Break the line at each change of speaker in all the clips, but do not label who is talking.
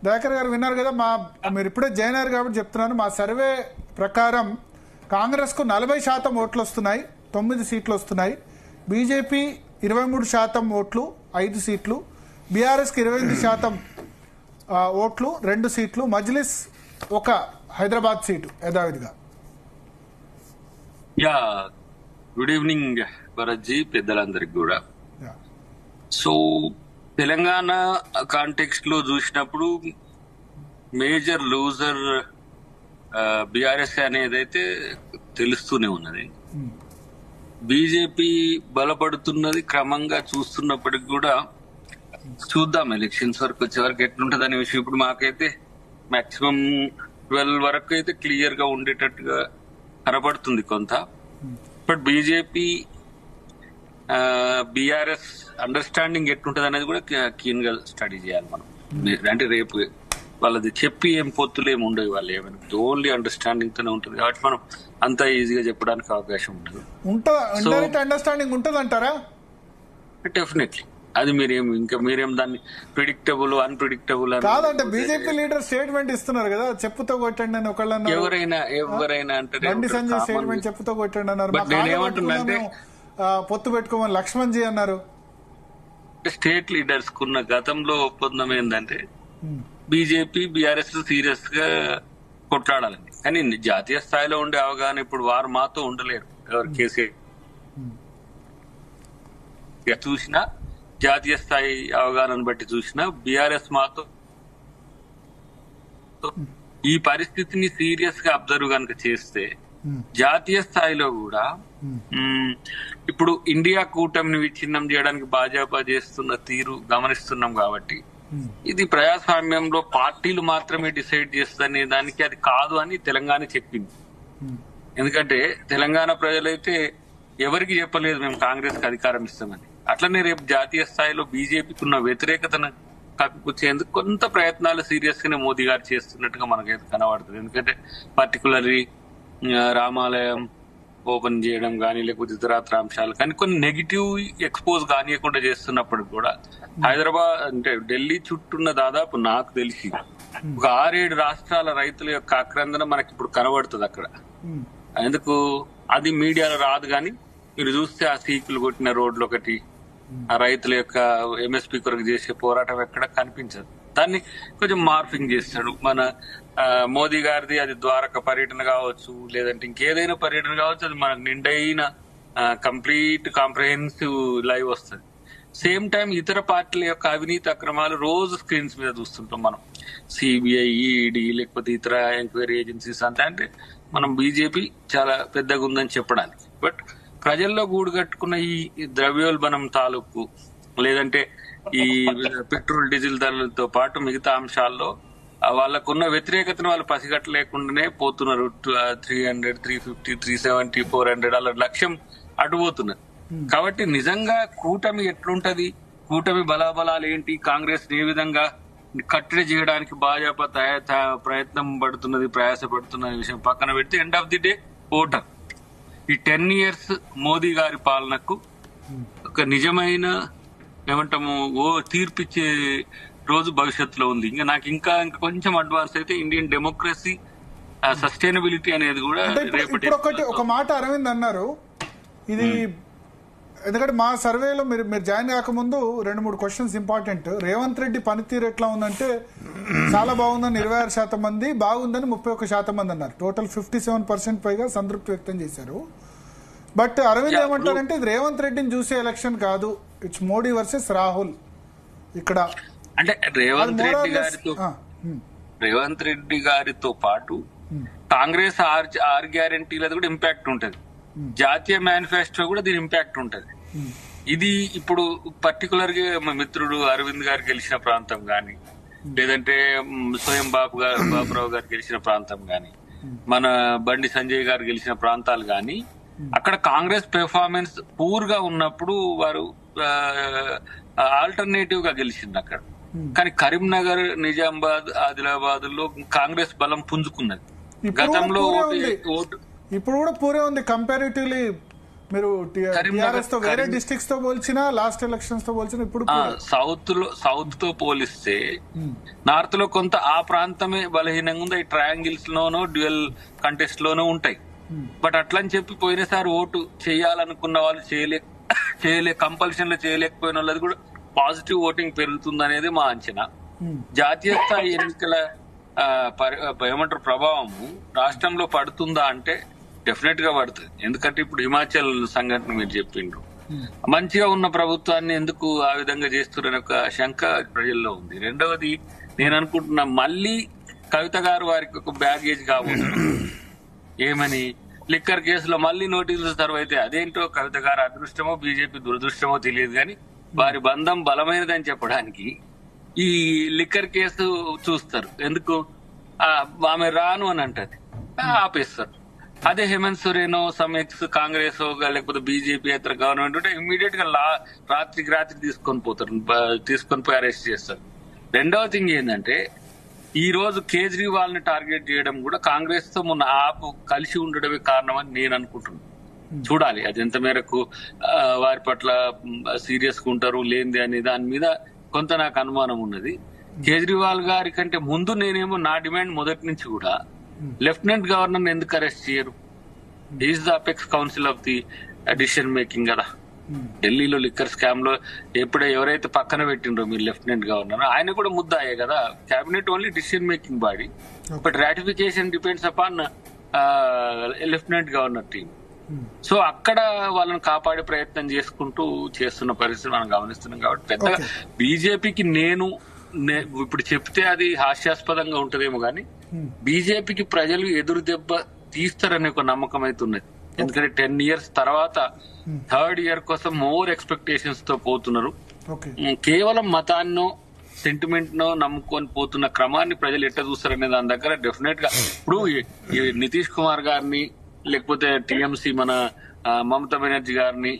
దయాకర్ గారు విన్నారు కదా, మీరు ఇప్పుడే జాయిన్ అయ్యారు కాబట్టి చెప్తున్నాను. మా సర్వే ప్రకారం కాంగ్రెస్ కు 40% ఓట్లు వస్తున్నాయి, 9 సీట్లు వస్తున్నాయి. బీజేపీ 23% ఓట్లు, 5 సీట్లు. బీఆర్ఎస్ కి 28% ఓట్లు, 2 సీట్లు. మజ్లిస్ ఒక హైదరాబాద్ సీటు యథావిధిగా.
యా, గుడ్ ఈవినింగ్ భరత్జీ, పెద్దలందరికి కూడా. సో తెలంగాణ కాంటెక్స్ట్ లో చూసినప్పుడు మేజర్ లూజర్ బీఆర్ఎస్ అనేది అయితే తెలుస్తూనే ఉన్నది. బీజేపీ బలపడుతున్నది క్రమంగా చూస్తున్నప్పటికి కూడా చూద్దాం ఎలక్షన్స్ వరకు వచ్చే వరకు ఎట్లుంటది అనే విషయం. ఇప్పుడు మాకైతే మాక్సిమం 12 వరకు అయితే క్లియర్ గా ఉండేటట్టుగా కనబడుతుంది కొంత. బట్ బీజేపీ బీఆర్ఎస్ అండర్స్టాండింగ్ ఎట్లుంటది అనేది కూడా కీన్ గా స్టడీ చేయాలి మనం. అంటే రేపు వాళ్ళది చెప్పి ఏం పొత్తులు ఏమి ఉండవు, వాళ్ళు ఏమైనా ఓన్లీ అండర్స్టాండింగ్ తోనే ఉంటుంది కాబట్టి మనం అంత ఈజీగా చెప్పడానికి అవకాశం ఉంటుంది.
అండర్స్టాండింగ్ ఉంటుంది అంటారా?
డెఫినెట్లీ. అది మీరేం దాన్ని ప్రిడిక్టబుల్ అన్ప్రిడిక్టబుల్
కాదంటే బీజేపీ లీడర్ స్టేట్మెంట్ ఇస్తున్నారు కదా, చెప్పుతో కొట్టండి అని ఒకళ్ళన్నా.
ఎవరైనా అంటే
బండి సంజయ్ స్టేట్మెంట్ చెప్పుతో కొట్టండి అన్నారు.
నేనేమంటున్నా,
పొత్తు పెట్టుకోమని లక్ష్మణ్ జీ అన్నారు.
స్టేట్ లీడర్స్ కున్న గతంలో ఒప్పందం ఏంటంటే బీజేపీ బీఆర్ఎస్ సీరియస్ గా కొట్లాడాలని. కానీ జాతీయ స్థాయిలో ఉండే అవగాహన ఇప్పుడు వారు మాతో ఉండలేరు. ఎవరు కేసీఆర్ చూసినా, జాతీయ స్థాయి అవగాహనను బట్టి చూసినా బీఆర్ఎస్ మాతో ఈ పరిస్థితిని సీరియస్ గా అబ్జర్వ్ కనుక చేస్తే జాతీయ స్థాయిలో కూడా ఇప్పుడు ఇండియా కూటమిని విచ్ఛిన్నం చేయడానికి భాజపా చేస్తున్న తీరు గమనిస్తున్నాం. కాబట్టి ఇది ప్రజాస్వామ్యంలో పార్టీలు మాత్రమే డిసైడ్ చేస్తుందనే దానికి అది కాదు అని తెలంగాణ చెప్పింది. ఎందుకంటే తెలంగాణ ప్రజలైతే ఎవరికి చెప్పలేదు మేము కాంగ్రెస్ కి అధికారం ఇస్తామని. అట్లనే రేపు జాతీయ స్థాయిలో బీజేపీకి ఉన్న వ్యతిరేకతను కప్పిపుచ్చేందుకు కొంత ప్రయత్నాలు సీరియస్ గానే మోదీ గారు చేస్తున్నట్టుగా మనకైతే కనబడుతుంది. ఎందుకంటే పర్టికులర్లీ రామాలయం ఓపెన్ చేయడం కానీ, లేకపోతే ఇతరత్ర అంశాలు కానీ కొన్ని నెగిటివ్ ఎక్స్పోజ్ కానియకుండా చేస్తున్నప్పుడు కూడా హైదరాబాద్ అంటే ఢిల్లీ చుట్టూన్న దాదాపు నాకు తెలిసి ఒక 6-7 రాష్ట్రాల రైతుల యొక్క ఆక్రందన మనకి ఇప్పుడు కనబడుతుంది అక్కడ. ఎందుకు అది మీడియాలో రాదు, కానీ మీరు చూస్తే ఆ సీకులు కొట్టిన రోడ్లు ఒకటి, ఆ రైతుల యొక్క ఎంఎస్పీ కొరకు చేసే పోరాటం ఎక్కడ కనిపించదు. దాన్ని కొంచెం మార్ఫింగ్ చేస్తాడు మన మోదీ గారిది. అది ద్వారక పర్యటన కావచ్చు, లేదంటే ఇంకేదైనా పర్యటన కావచ్చు, అది మనకు నిండైన కంప్లీట్ కాంప్రహెన్సివ్ లైవ్ వస్తుంది. సేమ్ టైం ఇతర పార్టీల యొక్క అవినీతి అక్రమాలు రోజు స్క్రీన్స్ మీద చూస్తుంటాం మనం. సిబిఐ, ఈడీ, లేకపోతే ఇతర ఎంక్వైరీ ఏజెన్సీస్ అంతా. అంటే మనం బీజేపీ చాలా పెద్దగా ఉందని చెప్పడానికి. బట్ ప్రజల్లో గూడు కట్టుకున్న ఈ ద్రవ్యోల్బణం తాలూకు, లేదంటే ఈ పెట్రోల్ డీజిల్ ధరలతో పాటు మిగతా అంశాల్లో వాళ్ళకున్న వ్యతిరేకతను వాళ్ళు పసిగట్టలేకుండానే పోతున్నారు. 300, 350, 370, 400 అలా లక్ష్యం అటుపోతున్నారు. కాబట్టి నిజంగా కూటమి ఎట్లుంటది, కూటమి బలాబలాలు ఏంటి, కాంగ్రెస్ ఏ విధంగా కట్టడి చేయడానికి భాజపా ప్రయత్నం పడుతున్నది, ప్రయాసపడుతున్న విషయం పక్కన పెడితే end of the day voter ఈ 10 years మోదీ గారి పాలనకు ఒక నిజమైన ఏమంటాము తీర్పిచ్చే రోజు భవిష్యత్తులో ఉంది. నాకు ఇంకా కొంచెం అడ్వాన్స్ అయితే ఇండియన్ డెమోక్రసీ సస్టైనబిలిటీ అనేది కూడా రేపటి.
ఒక మాట అరవింద్ అన్నారు, ఇది ఎందుకంటే మా సర్వేలో మీరు జాయిన్ కాకముందు 2-3 క్వశ్చన్స్ ఇంపార్టెంట్. రేవంత్ రెడ్డి పనితీరు ఎట్లా ఉందంటే చాలా బాగుందని 26% మంది, బాగుందని 31% మంది అన్నారు. టోటల్ 57% పైగా సంతృప్తి వ్యక్తం చేశారు. బట్ అరవింద్ ఏమంటారంటే ఇది రేవంత్ రెడ్డిని చూసే ఎలక్షన్ కాదు, ఇట్స్ మోడీ వర్సెస్ రాహుల్. ఇక్కడ
అంటే రేవంత్ రెడ్డి గారితో పాటు కాంగ్రెస్ 6 గ్యారంటీలది కూడా ఇంపాక్ట్ ఉంటది. జాతీయ మేనిఫెస్టో కూడా దీని ఇంపాక్ట్ ఉంటది. ఇది ఇప్పుడు పర్టికులర్ గా మా మిత్రుడు అరవింద్ గారు గెలిచిన ప్రాంతం గాని, లేదంటే స్వయం బాబురావు గారు గెలిచిన ప్రాంతం గాని, మన బండి సంజయ్ గారు గెలిచిన ప్రాంతాలు గాని, అక్కడ కాంగ్రెస్ పెర్ఫార్మెన్స్ పూర్ గా ఉన్నప్పుడు వారు ఆల్టర్నేటివ్ గా గెలిచింది అక్కడ. కానీ కరీంనగర్, నిజామాబాద్, ఆదిలాబాద్ లో కాంగ్రెస్ బలం పుంజుకున్నది. గతంలో
ఇప్పుడు కూడా పూరే ఉంది. కంపారిటివ్లీ మీరు టీఆర్ఎస్ తో వేరే డిస్ట్రిక్ట్స్ తో పోల్చినా లాస్ట్ ఎలక్షన్స్ తో పోల్చినా ఇప్పుడు
సౌత్ తో పోలిస్తే నార్త్ లో కొంత ఆ ప్రాంతమే బలహీనంగా ఉంది. ఈ ట్రయాంగిల్స్ లోనూ డ్యూయల్ కంటెస్ట్ లోనూ ఉంటాయి. బట్ అట్లని చెప్పి పోయినసారి ఓటు చేయాలనుకున్న వాళ్ళు కంపల్షన్ లో చేయలేకపోయిన వాళ్ళది కూడా పాజిటివ్ ఓటింగ్ పెరుగుతుంది అనేది మా అంచనా. జాతీయ స్థాయి ఎన్నికల ఏమంటారు ప్రభావము రాష్ట్రంలో పడుతుందా అంటే డెఫినెట్ గా పడుతుంది. ఎందుకంటే ఇప్పుడు హిమాచల్ సంఘటన మీరు చెప్పిండ్రు, మంచిగా ఉన్న ప్రభుత్వాన్ని ఎందుకు ఆ విధంగా చేస్తున్నారనే ఒక శంక ప్రజల్లో ఉంది. రెండవది నేను అనుకుంటున్నా మళ్ళీ కవిత గారు వారికి ఒక బ్యాగేజ్ కాబోతున్నారు. ఏమని లిక్కర్ కేసులో మళ్ళీ నోటీసులు సర్వ్ అయితే అదేంటో కవిత గారు అదృష్టమో బీజేపీ దురదృష్టమో తెలియదు కానీ వారి బంధం బలమైనదని చెప్పడానికి ఈ లిక్కర్ కేసు చూస్తారు. ఎందుకు ఆమె రాను అని అంటది, ఆపేస్తారు. అదే హేమంత్ సోరెన్ సమ్యక్స్ కాంగ్రెస్ లేకపోతే బీజేపీ ఇతర గవర్నమెంట్ ఉంటే ఇమ్మీడియట్ గా రాత్రికి రాత్రి తీసుకొని పోయి అరెస్ట్ చేస్తారు. రెండవ థింగ్ ఏంటంటే ఈ రోజు కేజ్రీవాల్ ని టార్గెట్ చేయడం కూడా కాంగ్రెస్ తో మొన్న ఆపు కలిసి ఉండడమే కారణమని నేను అనుకుంటున్నాను. చూడాలి అది ఎంత మేరకు వారి పట్ల సీరియస్ గా ఉంటారు లేనిది అనే దాని మీద కొంత నాకు అనుమానం ఉన్నది. కేజ్రీవాల్ గారి కంటే ముందు నేనేమో నా డిమాండ్ మొదటి నుంచి కూడా లెఫ్టినెంట్ గవర్నర్ ఎందుకు అరెస్ట్ చేయరు? Is the apex council of the decision making కదా. ఢిల్లీలో లిక్కర్ స్కామ్ లో ఎవరైతే పక్కన పెట్టిండ్రో మీరు లెఫ్టినెంట్ గవర్నర్, ఆయన కూడా ముద్దాయే కదా. Cabinet only decision making body, but ratification depends upon lieutenant governor team. So అక్కడ వాళ్ళని కాపాడే ప్రయత్నం చేసుకుంటూ చేస్తున్న పరిస్థితి మనం గమనిస్తున్నాం. కాబట్టి పెద్దగా బీజేపీకి నేను ఇప్పుడు చెప్తే అది హాస్యాస్పదంగా ఉంటదేమో కానీ బీజేపీకి ప్రజలు ఎదురు దెబ్బ తీస్తారనే ఒక నమ్మకం అయితే ఉన్నది. ఎందుకంటే 10 years తర్వాత థర్డ్ ఇయర్ కోసం మోర్ ఎక్స్పెక్టేషన్స్ తో పోతున్నారు. కేవలం మతాన్నో సెంటిమెంట్ నో నమ్ముకొని పోతున్న క్రమాన్ని ప్రజలు ఎట్లా చూస్తారనే దాని దగ్గర డెఫినెట్ గా ఇప్పుడు నితీష్ కుమార్ గారిని లేకపోతే టీఎంసీ మన మమతా బెనర్జీ గారిని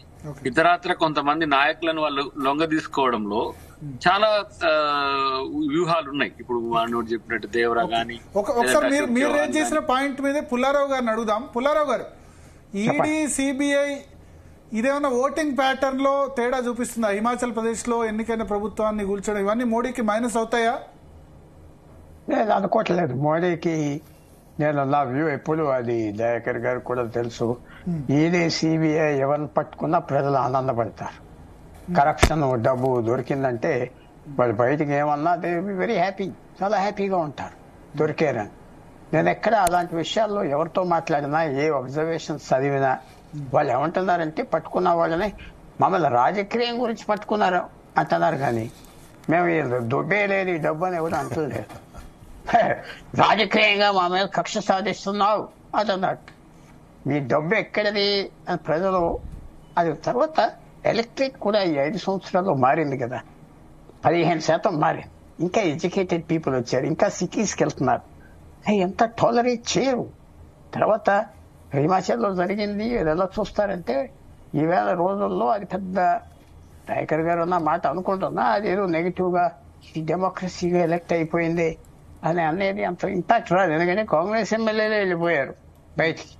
ఇతరాత్ర కొంతమంది నాయకులను వాళ్ళు లొంగ తీసుకోవడంలో చాలా వ్యూహాలు ఉన్నాయి. ఇప్పుడు వాడు చెప్పినట్టు దేవరా గాని.
ఒకసారి మీరు రేజ్ చేసిన పాయింట్ మీద పుల్లారావు గారిని అడుగుదాం. పుల్లారావు గారు, ఈడీ సిబిఐ ఇదేమన్నా ఓటింగ్ ప్యాటర్న్ లో తేడా చూపిస్తుందా? హిమాచల్ ప్రదేశ్ లో ఎన్నికైన ప్రభుత్వాన్ని కూల్చడం ఇవన్నీ మోడీకి మైనస్ అవుతాయా?
నేను అనుకోవట్లేదు. మోడీకి నేను నా వ్యూ ఎప్పుడు అది దయాకర్ గారు కూడా తెలుసు. ఈడీ సిబిఐ ఎవరిని పట్టుకున్నా ప్రజలు ఆనందపడతారు. కరప్షన్ డబ్బు దొరికిందంటే వాళ్ళు బయటకు ఏమన్నా దే వెరీ హ్యాపీ, చాలా హ్యాపీగా ఉంటారు దొరికారని. నేను ఎక్కడ అలాంటి విషయాల్లో ఎవరితో మాట్లాడినా ఏ అబ్జర్వేషన్స్ చదివినా వాళ్ళు ఏమంటున్నారంటే పట్టుకున్న వాళ్ళని మమ్మల్ని రాజకీయం గురించి పట్టుకున్నారు అంటున్నారు, కానీ మేము దుబ్బే లేదు ఈ డబ్బు అని ఎవరు అంటలేదు. రాజకీయంగా మా మీద కక్ష సాధిస్తున్నావు అంటున్నాడు. మీ డబ్బు ఎక్కడిది అని ప్రజలు. అది తర్వాత ఎలక్ట్రిక్ కూడా ఈ 5 సంవత్సరాల్లో మారింది కదా, 15% మారింది. ఇంకా ఎడ్యుకేటెడ్ పీపుల్ వచ్చారు, ఇంకా సిటీస్కి వెళ్తున్నారు. అవి ఎంత టాలరేట్ చేయరు. తర్వాత హిమాచల్లో జరిగింది ఎలా చూస్తారంటే ఈవేళ రోజుల్లో అది పెద్ద దయాకర్ గారు అన్న మాట అనుకుంటున్నా అదేదో నెగిటివ్ గా డెమోక్రసీగా ఎలక్ట్ అయిపోయింది అని అనేది అంత ఇంపాక్ట్ రాదు. ఎందుకంటే కాంగ్రెస్ ఎమ్మెల్యేలే వెళ్ళిపోయారు బయటికి,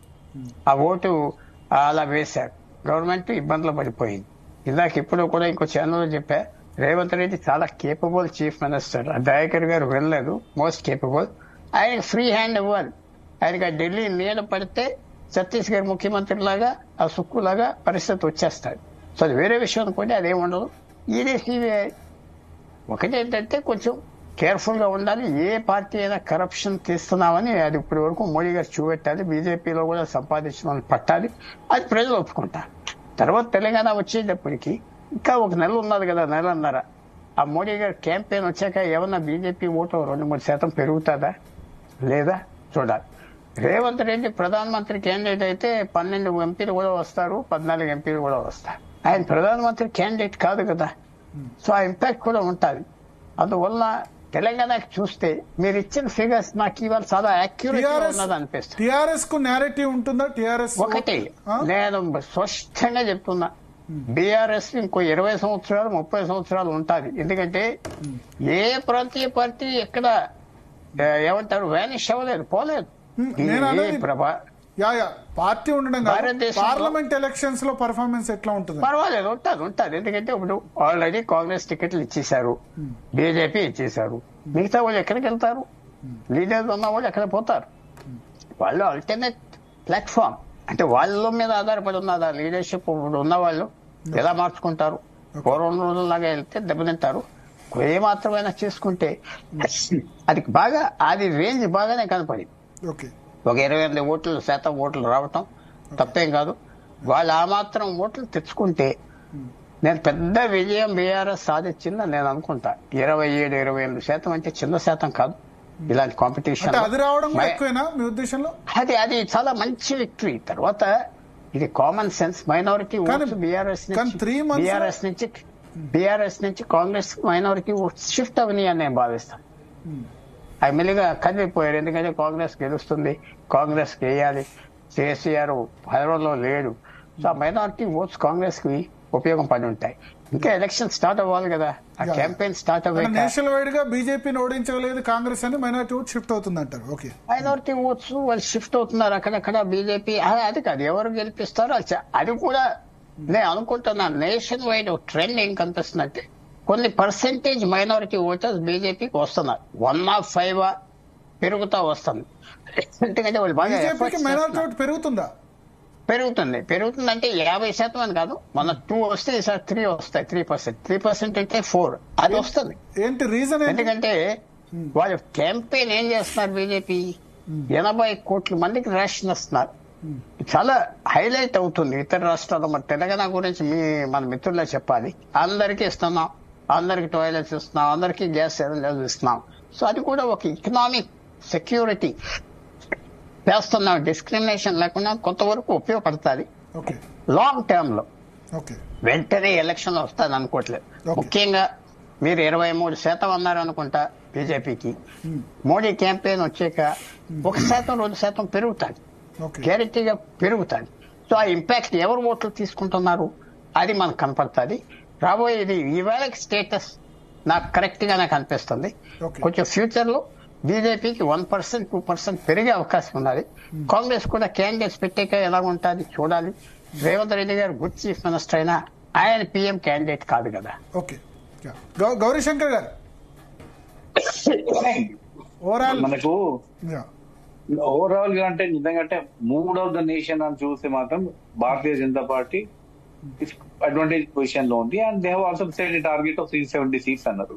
ఆ ఓటు అలా వేశారు, గవర్నమెంట్ ఇబ్బందులు పడిపోయింది. ఇందాక ఇప్పుడు కూడా ఇంకో ఛానల్లో చెప్పా, రేవంత్ రెడ్డి చాలా కేపబుల్ చీఫ్ మినిస్టర్. దయాకర్ గారు వెళ్ళలేదు, మోస్ట్ కేపబుల్. ఆయనకు ఫ్రీ హ్యాండ్ ఇవ్వాలి. ఆయనకి ఆ ఢిల్లీ నీడ పడితే ఛత్తీస్గఢ్ ముఖ్యమంత్రి లాగా ఆ సుక్కులాగా పరిస్థితి వచ్చేస్తాడు. సో అది వేరే విషయం అనుకోండి, అదేం ఉండదు. ఈడీ సిబిఐ ఒకటేంటంటే కొంచెం కేర్ఫుల్ గా ఉండాలి. ఏ పార్టీ అయినా కరప్షన్ తీస్తున్నామని అది ఇప్పటి వరకు మోడీ గారు చూపెట్టాలి. బీజేపీలో కూడా సంపాదించిన పట్టాలి, అది ప్రజలు ఒప్పుకుంటారు. తర్వాత తెలంగాణ వచ్చేటప్పటికి ఇంకా 1 నెల ఉన్నది కదా, నెలన్నర. ఆ మోడీ గారు క్యాంపెయిన్ వచ్చాక ఏమన్నా బీజేపీ ఓటు 2-3% పెరుగుతుందా లేదా చూడాలి. రేవంత్ రెడ్డి ప్రధానమంత్రి క్యాండిడేట్ అయితే 12 ఎంపీలు కూడా వస్తారు, 14 ఎంపీలు కూడా వస్తారు. ఆయన ప్రధానమంత్రి క్యాండిడేట్ కాదు కదా, సో ఆ ఇంపాక్ట్ కూడా ఉంటుంది. అందువల్ల తెలంగాణకి చూస్తే మీరు ఇచ్చిన ఫిగర్స్ నాకు ఇవాళ చాలా యాక్యురేట్ గా ఉన్నది అనిపిస్తుంది.
టిఆర్ఎస్ కు నేరేటివ్ ఉంటుందా? టిఆర్ఎస్
ఒకటి నేను స్పష్టంగా చెప్తున్నా, బీఆర్ఎస్ ఇంకో 20 సంవత్సరాలు 30 సంవత్సరాలు ఉంటుంది. ఎందుకంటే ఏ ప్రాంతీయ పార్టీ ఎక్కడ ఏమంటారు వ్యానిష్ అవ్వలేదు, పోలేదు.
యా పార్టీ ఉండడం కాదు,
భారతదేశంలో
పార్లమెంట్ ఎలక్షన్స్ లో పర్ఫార్మెన్స్ ఎట్లా ఉంటుంది?
పర్వాలేదు, ఉంటుంది. ఎందుకంటే ఇప్పుడు ఆల్రెడీ కాంగ్రెస్ టికెట్లు ఇచ్చేశారు, బీజేపీ ఇచ్చేశారు. మిగతా వాళ్ళు ఎక్కడికి వెళ్తారు? లీడర్స్ ఉన్న వాళ్ళు ఎక్కడ పోతారు? వాళ్ళు ఆల్టర్నేట్ ప్లాట్ఫామ్ అంటే వాళ్ళ మీద ఆధారపడి ఉన్నది. ఆ లీడర్షిప్ ఉన్న వాళ్ళు ఎలా మార్చుకుంటారు? పూర్వం రోజుల్లాగా వెళ్తే దెబ్బతింటారు. ఏమాత్రమైనా చేసుకుంటే అది రేంజ్ బాగానే కనపడింది.
ఓకే,
ఒక 28% ఓట్లు రావటం తప్పేం కాదు. వాళ్ళు ఆ మాత్రం ఓట్లు తెచ్చుకుంటే నేను పెద్ద విజయం బీఆర్ఎస్ సాధించిందని నేను అనుకుంటా. 27-28% అంటే చిన్న శాతం కాదు ఇలాంటి కాంపిటీషన్.
అది రావడం కూడా ఎక్కువేనా మీ ఉద్దేశంలో?
అది చాలా మంచి విక్టరీ. తర్వాత ఇది common sense. Minority votes BRS నుంచి కాంగ్రెస్ మైనారిటీ ఓట్స్ షిఫ్ట్ అవని అని నేను భావిస్తాను. అవి మెల్లిగా కదిలిపోయారు. ఎందుకంటే కాంగ్రెస్ గెలుస్తుంది, కాంగ్రెస్ వేయాలి, కేసీఆర్ హైదరాబాద్లో లేడు. సో ఆ మైనారిటీ ఓట్స్ కాంగ్రెస్ కి ఉపయోగం పడి ఉంటాయి. ఇంకా ఎలక్షన్ స్టార్ట్ అవ్వాలి కదా, ఆ క్యాంపెయిన్ స్టార్ట్ అవ్వాలి.
నేషనల్ వైడ్ గా బీజేపీని ఓడించలేదు కాంగ్రెస్ అని మైనారిటీ ఓట్ షిఫ్ట్ అవుతుంది అంటారు. ఓకే,
మైనారిటీ ఓట్స్ వాళ్ళు షిఫ్ట్ అవుతున్నారు అక్కడక్కడ. బీజేపీ అది కాదు, ఎవరు గెలిపిస్తారో అది కూడా నేను అనుకుంటున్నాను. నేషన్ వైడ్ ట్రెండ్ ఏం కనిపిస్తుందంటే కొన్ని పర్సెంటేజ్ మైనారిటీ ఓటర్స్ బీజేపీకి వస్తున్నారు. 1/5 పెరుగుతా వస్తుంది. ఎందుకంటే వాళ్ళు బాగా
మైనారిటీ ఓట్ పెరుగుతుందా?
పెరుగుతుందంటే 50% అని కాదు. మన 2 వస్తే ఈసారి 3 వస్తాయి. 3% అంటే 4 అది వస్తుంది.
ఏంటి రీజన్?
ఎందుకంటే వాళ్ళు క్యాంపెయిన్ ఏం చేస్తున్నారు? బీజేపీ 80 కోట్ల మందికి రేషన్ ఇస్తున్నారు. చాలా హైలైట్ అవుతుంది ఇతర రాష్ట్రాల్లో. మన తెలంగాణ గురించి మన మిత్రులే చెప్పాలి. అందరికీ ఇస్తున్నాం, అందరికి టాయిలెట్స్ ఇస్తున్నాం, అందరికీ గ్యాస్ సిలిండర్స్ ఇస్తున్నాం. సో అది కూడా ఒక ఎకనామిక్ సెక్యూరిటీ చేస్తున్నాం. డిస్క్రిమినేషన్ లేకుండా కొంతవరకు ఉపయోగపడుతుంది లాంగ్ టర్మ్ లో. వెంటనే ఎలక్షన్ వస్తుంది అనుకోవట్లేదు. ముఖ్యంగా మీరు 23% అన్నారు అనుకుంటా బీజేపీకి. మోడీ క్యాంపెయిన్ వచ్చాక 1%, 2% పెరుగుతుంది, గ్యారెంటీగా పెరుగుతుంది. సో ఆ ఇంపాక్ట్ ఎవరు ఓట్లు తీసుకుంటున్నారు అది మనకు కనపడుతుంది. రాబోయేది ఈవేళ స్టేటస్ నాకు కరెక్ట్ గా నాకు అనిపిస్తుంది. కొంచెం ఫ్యూచర్ లో బీజేపీకి 1%, 2% పెరిగే అవకాశం ఉన్నది. కాంగ్రెస్ కూడా క్యాండిడేట్స్ పెట్టాక ఎలా ఉంటుంది చూడాలి. రేవంత్ రెడ్డి గారు గుడ్ చీఫ్ మినిస్టర్ అయినా ఆయన పీఎం క్యాండిడేట్ కాదు కదా.
ఓకే, గౌరీశంకర్ గారు
మనకు ఓవరాల్ గా అంటే నిజంగా మూడ్ ఆఫ్ ద నేషన్ అని చూస్తే మాత్రం Bharatiya Janata party advantage position లో ఉంది. And they have also set target of 370 seats అన్నారు.